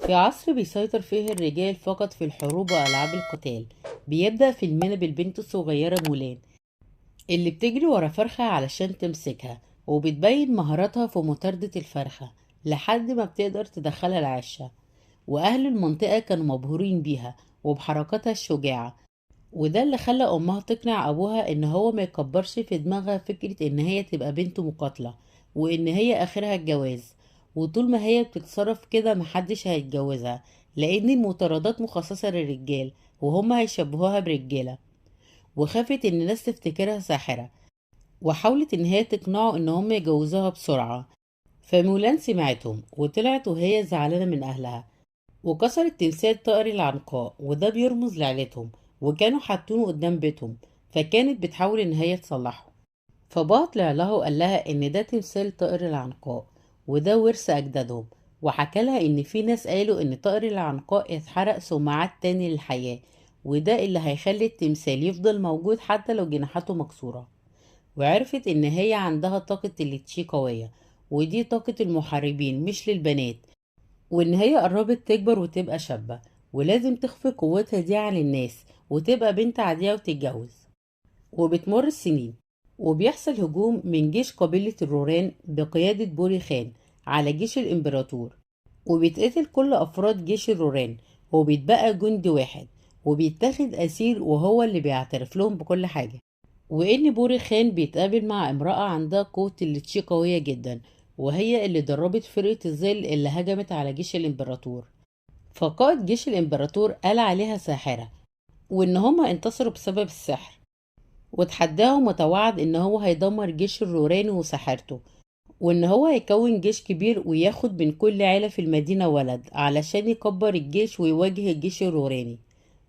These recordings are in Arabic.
في عصر بيسيطر فيه الرجال فقط في الحروب وألعاب القتال. بيبدأ فيلمنا بالبنت الصغيرة مولان اللي بتجري ورا فرخة علشان تمسكها، وبتبين مهاراتها في مطاردة الفرخة لحد ما بتقدر تدخلها العشة. وأهل المنطقة كانوا مبهورين بيها وبحركاتها الشجاعة، وده اللي خلى أمها تقنع أبوها إن هو ما يكبرش في دماغها فكرة إن هي تبقى بنت مقاتلة، وإن هي آخرها الجواز. وطول ما هي بتتصرف كده محدش هيتجوزها، لأن المطاردات مخصصة للرجال وهم هيشبهوها برجالة. وخافت إن الناس تفتكرها ساحرة، وحاولت إن هي تقنعه إن هم يجوزوها بسرعة. فمولان سمعتهم وطلعت وهي زعلانة من أهلها، وكسرت تمثال طائر العنقاء، وده بيرمز لعيلتهم، وكانوا حاطينه قدام بيتهم. فكانت بتحاول ان هي تصلحه. فبابا طلع لها وقال لها ان ده تمثال طائر العنقاء، وده ورث اجدادهم. وحكى لها ان في ناس قالوا ان طائر العنقاء اتحرق ثم عاد تاني للحياة، وده اللي هيخلي التمثال يفضل موجود حتى لو جناحاته مكسورة. وعرفت ان هي عندها طاقة التشي قوية، ودي طاقة المحاربين مش للبنات، وإن هي قربت تكبر وتبقى شابة، ولازم تخفي قوتها دي عن الناس وتبقى بنت عادية وتتجوز. وبتمر السنين، وبيحصل هجوم من جيش قبيلة الروران بقيادة بوري خان على جيش الإمبراطور، وبيتقتل كل أفراد جيش الروران، وبيتبقى جندي واحد وبيتاخد أسير، وهو اللي بيعترف لهم بكل حاجة. وإن بوري خان بيتقابل مع امرأة عندها قوة التشي قوية جدا، وهي اللي دربت فرقة الظل اللي هجمت على جيش الإمبراطور. فقائد جيش الإمبراطور قال عليها ساحرة، وإن هما انتصروا بسبب السحر، وتحداهم وتوعد إن هو هيدمر جيش الروراني وسحرته، وإن هو هيكون جيش كبير وياخد من كل عيلة في المدينة ولد علشان يكبر الجيش ويواجه الجيش الروراني.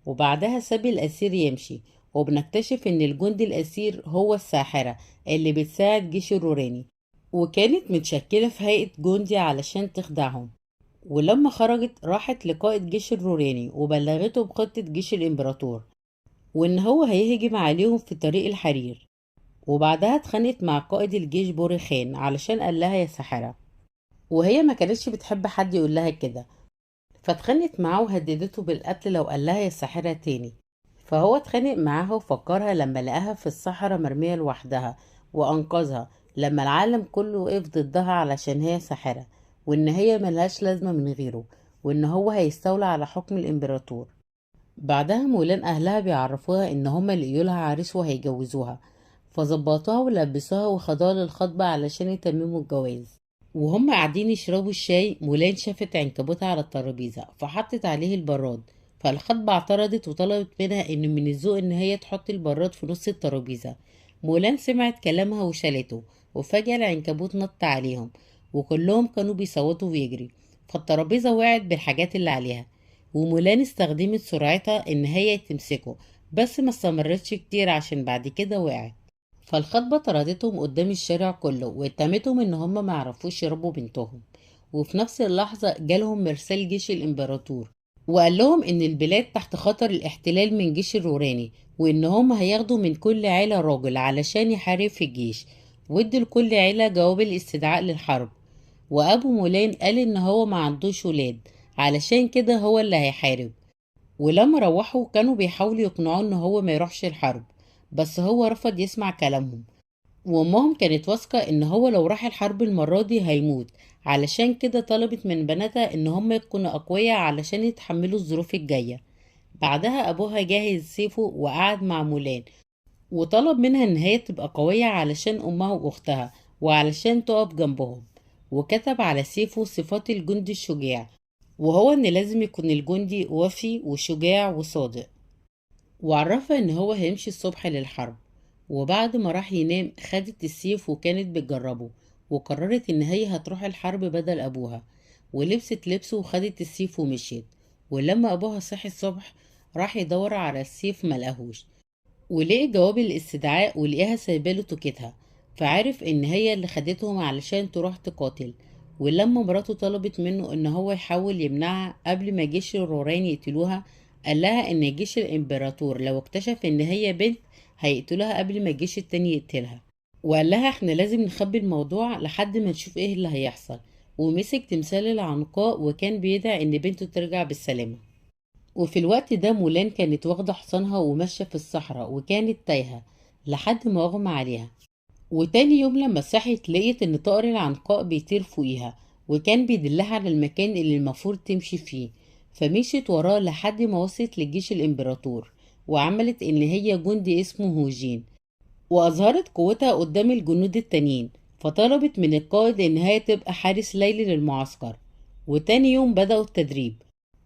وبعدها ساب الأسير يمشي، وبنكتشف إن الجندي الأسير هو الساحرة اللي بتساعد جيش الروراني، وكانت متشكلة في هيئة جندي علشان تخدعهم. ولما خرجت راحت لقائد جيش الروراني وبلغته بخطة جيش الإمبراطور، وإن هو هيهجم عليهم في طريق الحرير. وبعدها اتخانقت مع قائد الجيش بوري خان علشان قال لها يا ساحرة، وهي ما كانتش بتحب حد يقول لها كده. فاتخانقت معاه وهددته بالقتل لو قال لها يا ساحرة تاني. فهو اتخانق معاها وفكرها لما لقاها في الصحراء مرمية لوحدها، وأنقذها لما العالم كله وقف ضدها علشان هي ساحرة، وإن هي ملهاش لازمة من غيره، وإن هو هيستولى على حكم الإمبراطور. بعدها مولان أهلها بيعرفوها إن هما لقيوا لها عريس وهيجوزوها، فظبطوها ولبسوها وخدوها للخطبة علشان يتمموا الجواز. وهم قاعدين يشربوا الشاي، مولان شافت عنكبوت على الترابيزة فحطت عليه البراد. فالخطبة اعترضت وطلبت منها إن من الذوق إن هي تحط البراد في نص الترابيزة. مولان سمعت كلامها وشالته، وفجأة العنكبوت نط عليهم، وكلهم كانوا بيصوتوا ويجري. فالترابيزة وقعت بالحاجات اللي عليها، ومولان استخدمت سرعتها إن هي تمسكه، بس ما استمرتش كتير عشان بعد كده وقعت. فالخطبة طردتهم قدام الشارع كله واتهمتهم ان هم ما يعرفوش يربوا بنتهم. وفي نفس اللحظة جالهم مرسال جيش الامبراطور، وقال لهم ان البلاد تحت خطر الاحتلال من جيش الروراني، وان هم هياخدوا من كل عيلة راجل علشان يحارب في الجيش، وادوا لكل عيلة جواب الاستدعاء للحرب. وابو مولان قال ان هو ما عندوش ولاد، علشان كده هو اللي هيحارب. ولما روحوا كانوا بيحاولوا يقنعوه ان هو ما يروحش الحرب، بس هو رفض يسمع كلامهم. وامهم كانت واثقة ان هو لو راح الحرب المرة دي هيموت، علشان كده طلبت من بناتها ان هم يكونوا اقوياء علشان يتحملوا الظروف الجاية. بعدها ابوها جهز سيفه وقعد مع مولان، وطلب منها ان هي تبقى قوية علشان امها واختها، وعلشان تقف جنبهم. وكتب على سيفه صفات الجندي الشجاع، وهو ان لازم يكون الجندي وفي وشجاع وصادق. وعرفها ان هو هيمشي الصبح للحرب. وبعد ما راح ينام خدت السيف وكانت بتجربه، وقررت ان هي هتروح الحرب بدل ابوها. ولبست لبسه وخدت السيف ومشيت. ولما ابوها صحي الصبح راح يدور على السيف ملقاهوش، ولقي جواب الاستدعاء ولقاها سايباله توكتها. فعرف ان هي اللي خدتهم علشان تروح تقاتل. ولما مراته طلبت منه ان هو يحاول يمنعها قبل ما جيش الرورين يقتلوها، قال لها ان جيش الامبراطور لو اكتشف ان هي بنت هيقتلوها قبل ما الجيش التاني يقتلها. وقال لها احنا لازم نخبي الموضوع لحد ما نشوف ايه اللي هيحصل. ومسك تمثال العنقاء وكان بيدعي إن بنته ترجع بالسلامة. وفي الوقت ده مولان كانت واخدة حصانها وماشية في الصحراء وكانت تايهة لحد ما أغمى عليها. وتاني يوم لما صحيت لقيت إن طائر العنقاء بيطير فوقيها وكان بيدلها على المكان اللي المفروض تمشي فيه. فمشيت وراه لحد ما وصلت لجيش الإمبراطور، وعملت إن هي جندي اسمه هوجين، وأظهرت قوتها قدام الجنود التانيين. فطلبت من القائد إن هي تبقى حارس ليلي للمعسكر. وتاني يوم بدأوا التدريب،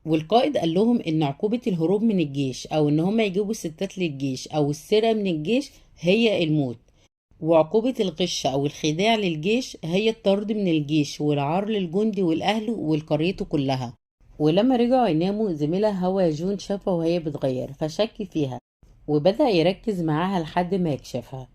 والقائد قال لهم إن عقوبة الهروب من الجيش أو إن هم يجيبوا ستات للجيش أو السرقة من الجيش هي الموت، وعقوبة الغش أو الخداع للجيش هي الطرد من الجيش والعار للجندي والأهل والقريته كلها. ولما رجعوا يناموا زميلها هوا جون شافها وهي بتغير فشك فيها، وبدأ يركز معاها لحد ما يكشفها.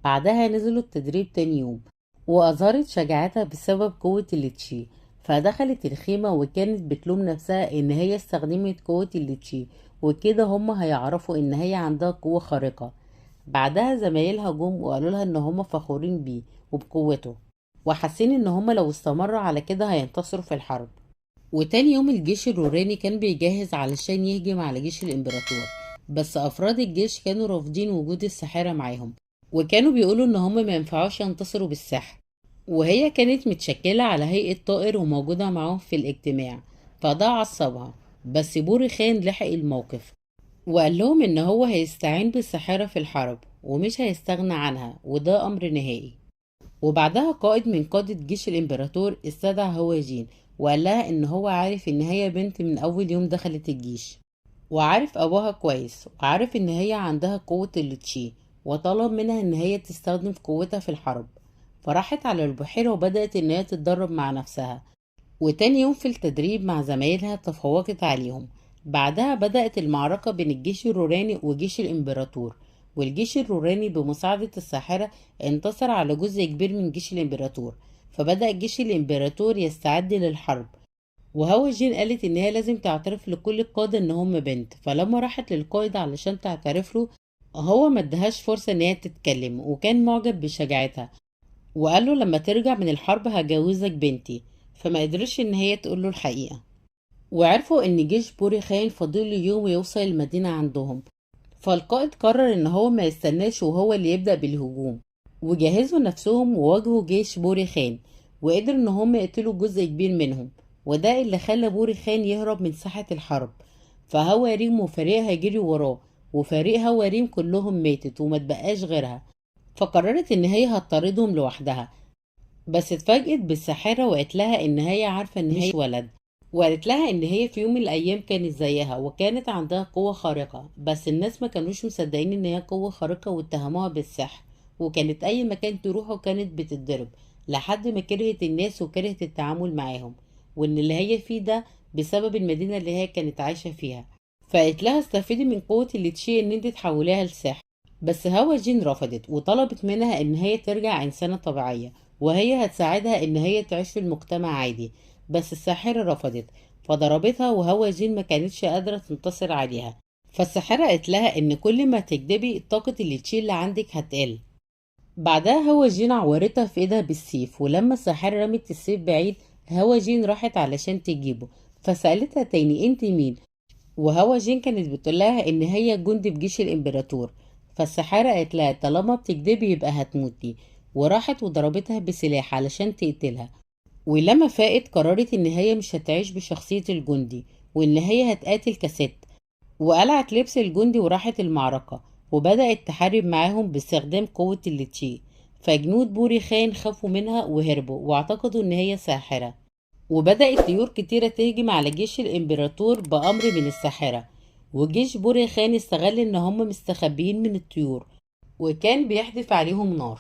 بعدها نزلوا التدريب تاني يوم، وأظهرت شجاعتها بسبب قوة التشي. فدخلت الخيمة وكانت بتلوم نفسها إن هي استخدمت قوة التشي، وكده هما هيعرفوا إن هي عندها قوة خارقة. بعدها زمايلها جم وقالوا لها إن هما فخورين بيه وبقوته، وحاسين إن هما لو استمروا على كده هينتصروا في الحرب. وتاني يوم الجيش الروراني كان بيجهز علشان يهجم على جيش الإمبراطور، بس أفراد الجيش كانوا رافضين وجود الساحرة معاهم، وكانوا بيقولوا إن هم ما ينفعوش ينتصروا بالسحر. وهي كانت متشكلة على هيئة طائر وموجودة معاهم في الاجتماع، فده عصبها. بس بوري خان لحق الموقف وقال لهم إن هو هيستعين بالساحرة في الحرب ومش هيستغنى عنها، وده أمر نهائي. وبعدها قائد من قادة جيش الإمبراطور استدعى هواجين وقال لها إن هو عارف إن هي بنت من أول يوم دخلت الجيش، وعارف أبوها كويس، وعارف إن هي عندها قوة التشي، وطلب منها إن هي تستخدم قوتها في الحرب. فراحت على البحيرة وبدأت إن هي تتدرب مع نفسها، وتاني يوم في التدريب مع زمايلها تفوقت عليهم. بعدها بدأت المعركة بين الجيش الروراني وجيش الإمبراطور، والجيش الروراني بمساعدة الساحرة انتصر على جزء كبير من جيش الإمبراطور. فبدأ جيش الإمبراطور يستعد للحرب، وهو جين قالت إن هي لازم تعترف لكل القادة إن هم بنت. فلما راحت للقائد علشان تعترف له، هو ما ادهاش فرصة إن هي تتكلم، وكان معجب بشجاعتها وقال له لما ترجع من الحرب هجوزك بنتي. فما قدرش ان هي تقول له الحقيقة. وعرفوا ان جيش بوري خان فاضل له يوم يوصل المدينة عندهم، فالقائد قرر ان هو ما يستناش وهو اللي يبدأ بالهجوم. وجهزوا نفسهم وواجهوا جيش بوري خان، وقدروا ان هم يقتلوا جزء كبير منهم، وده اللي خلى بوري خان يهرب من ساحة الحرب. فهو ريم وفريقها جري وراه، وفريق هو ريم كلهم ماتت وما تبقاش غيرها. فقررت ان هي هتطاردهم لوحدها، بس اتفاجئت بالساحرة وقالت لها ان هي عارفة ان هي ولد، وقالت لها ان هي في يوم من الايام كانت زيها وكانت عندها قوة خارقة، بس الناس ما كانوش مصدقين ان هي قوة خارقة واتهموها بالسحر. وكانت اي مكان تروحه كانت بتتضرب، لحد ما كرهت الناس وكرهت التعامل معاهم، وان اللي هي فيه ده بسبب المدينة اللي هي كانت عايشة فيها. فقالت لها استفيدي من قوة اللي تشي ان انت تحوليها لسحر. بس هوا جين رفضت وطلبت منها ان هي ترجع انسانة طبيعية، وهي هتساعدها ان هي تعيش في المجتمع عادي. بس الساحرة رفضت فضربتها، وهوا جين ما كانتش قادرة تنتصر عليها. فالساحرة قالت لها ان كل ما تكدبي طاقة اللي تشيل اللي عندك هتقل. بعدها هوا جين عورتها في ايدها بالسيف، ولما الساحرة رمت السيف بعيد هوا جين راحت علشان تجيبه. فسألتها تاني انت مين، وهوا جين كانت بتقولها ان هي جندي بجيش الامبراطور. فالسحارة قالت لها طالما بتكدبي يبقى هتموتي، وراحت وضربتها بسلاح علشان تقتلها. ولما فاقت قررت ان هي مش هتعيش بشخصية الجندي، وان هي هتقاتل كست. وقلعت لبس الجندي وراحت المعركة، وبدأت تحارب معاهم باستخدام قوة الليتشي. فجنود بوري خان خافوا منها وهربوا واعتقدوا ان هي ساحرة. وبدأت طيور كتيرة تهجم على جيش الإمبراطور بأمر من الساحرة. وجيش بوري خان استغل إن هم مستخبيين من الطيور، وكان بيحدف عليهم نار.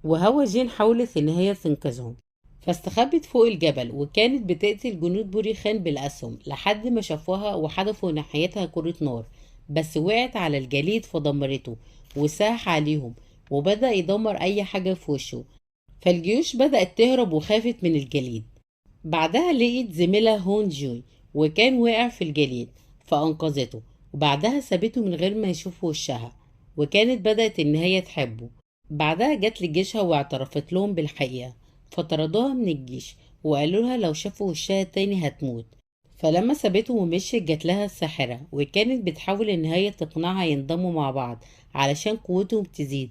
وهوا جين حاولت إن هي تنقذهم، فاستخبت فوق الجبل وكانت بتقتل جنود بوري خان بالأسهم لحد ما شافوها وحدفوا ناحيتها كرة نار، بس وقعت على الجليد فدمرته وساح عليهم، وبدأ يدمر أي حاجة في وشه. فالجيوش بدأت تهرب وخافت من الجليد. بعدها لقيت زميلها هون جوي وكان واقع في الجليد، فأنقذته، وبعدها سابته من غير ما يشوف وشها، وكانت بدأت إن هي تحبه. بعدها جت لجيشها واعترفت لهم بالحقيقة، فطردوها من الجيش، وقالوا لها لو شافوا وشها تاني هتموت. فلما سابته ومشيت جات لها الساحرة وكانت بتحاول ان هي تقنعها ينضموا مع بعض علشان قوتهم تزيد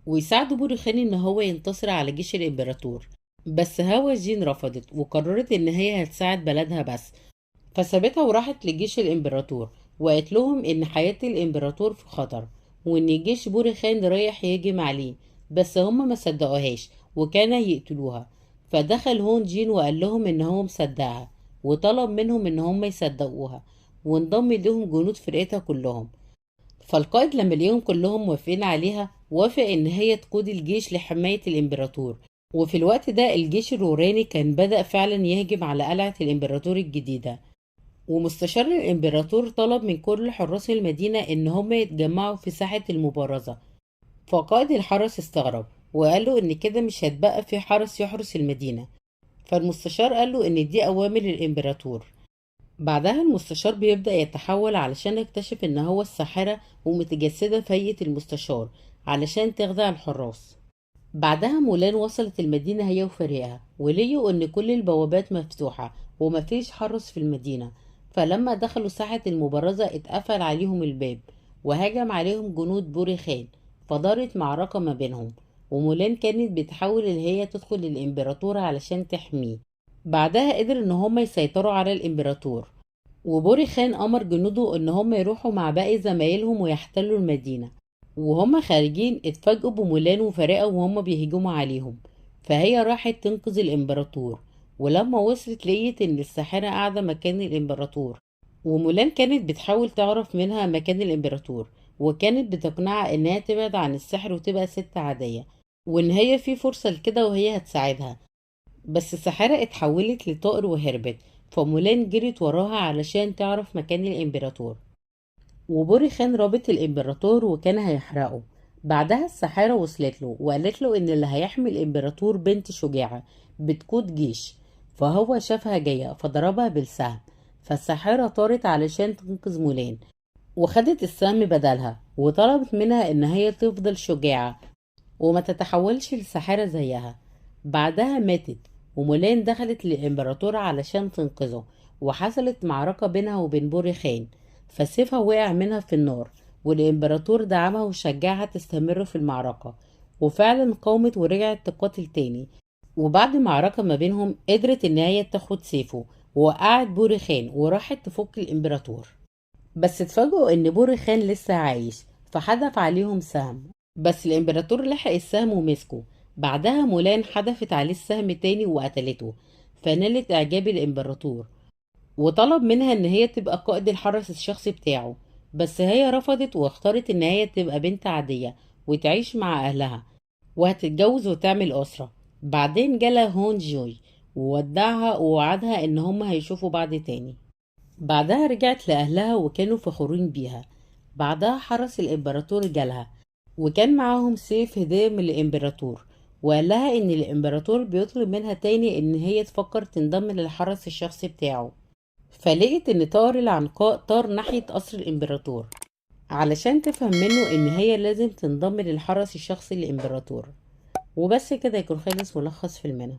ويساعدوا بورخان ان هو ينتصر على جيش الامبراطور. بس هوا جين رفضت وقررت ان هي هتساعد بلدها بس، فسابتها وراحت لجيش الامبراطور وقالت لهم ان حياة الامبراطور في خطر وان جيش بورخان رايح يهجم عليه. بس هما ما صدقوهاش وكان يقتلوها. فدخل هون جين وقال لهم ان هو مصدقها وطلب منهم ان هما يصدقوها، وانضم لهم جنود فرقتها كلهم. فالقائد لما لقيهم كلهم موافقين عليها وافق ان هي تقود الجيش لحماية الامبراطور. وفي الوقت ده الجيش الروراني كان بدأ فعلا يهجم على قلعة الامبراطور الجديدة. ومستشار الإمبراطور طلب من كل حراس المدينة إن هم يتجمعوا في ساحة المبارزة. فقائد الحرس استغرب وقال له إن كده مش هتبقى في حرس يحرس المدينة. فالمستشار قال له إن دي أوامر الإمبراطور. بعدها المستشار بيبدأ يتحول علشان يكتشف إن هو الساحرة ومتجسدة في هيئة المستشار علشان تخدع الحراس. بعدها مولان وصلت المدينة هي وفريقها ولقوا إن كل البوابات مفتوحة ومفيش حرس في المدينة. فلما دخلوا ساحة المبارزة اتقفل عليهم الباب وهجم عليهم جنود بوري خان. فدارت معركة ما بينهم ومولان كانت بتحاول إن هي تدخل الإمبراطور علشان تحميه. بعدها قدر إن هما يسيطروا على الإمبراطور، وبوري خان أمر جنوده إن هما يروحوا مع باقي زمايلهم ويحتلوا المدينة. وهم خارجين اتفاجئوا بمولان وفريقه وهم بيهجموا عليهم. فهي راحت تنقذ الامبراطور، ولما وصلت لقيت ان الساحرة قاعدة مكان الامبراطور. ومولان كانت بتحاول تعرف منها مكان الامبراطور وكانت بتقنعها انها تبعد عن السحر وتبقى ست عادية وان هي في فرصة لكده وهي هتساعدها. بس الساحرة اتحولت لطائر وهربت. فمولان جرت وراها علشان تعرف مكان الامبراطور. وبوري خان رابط الامبراطور وكان هيحرقه. بعدها السحارة وصلت له وقالت له ان اللي هيحمي الامبراطور بنت شجاعة بتقود جيش. فهو شافها جاية فضربها بالسهم. فالسحارة طارت علشان تنقذ مولان وخدت السهم بدلها وطلبت منها ان هي تفضل شجاعة وما تتحولش لسحارة زيها. بعدها ماتت ومولان دخلت للإمبراطورة علشان تنقذه. وحصلت معركة بينها وبين بوري خان، فسيفها وقع منها في النار. والإمبراطور دعمها وشجعها تستمر في المعركة، وفعلا قاومت ورجعت تقاتل تاني. وبعد معركة ما بينهم قدرت إن هي تاخد سيفه ووقعت بوري خان وراحت تفك الإمبراطور. بس اتفاجئوا ان بوري خان لسه عايش فحدف عليهم سهم. بس الامبراطور لحق السهم ومسكه. بعدها مولان حدفت عليه السهم تاني وقتلته. فنالت اعجاب الامبراطور وطلب منها ان هي تبقى قائد الحرس الشخصي بتاعه. بس هي رفضت واختارت ان هي تبقى بنت عادية وتعيش مع اهلها وهتتجوز وتعمل اسرة. بعدين جالها هون جوي وودعها ووعدها ان هما هيشوفوا بعض تاني. بعدها رجعت لأهلها وكانوا فخورين بيها. بعدها حرس الإمبراطور جالها وكان معاهم سيف هدية من الإمبراطور، وقال لها إن الإمبراطور بيطلب منها تاني إن هي تفكر تنضم للحرس الشخصي بتاعه. فلقيت إن طار العنقاء طار ناحية قصر الإمبراطور علشان تفهم منه إن هي لازم تنضم للحرس الشخصي للإمبراطور. وبس كده يكون خلص ملخص فيلمنا.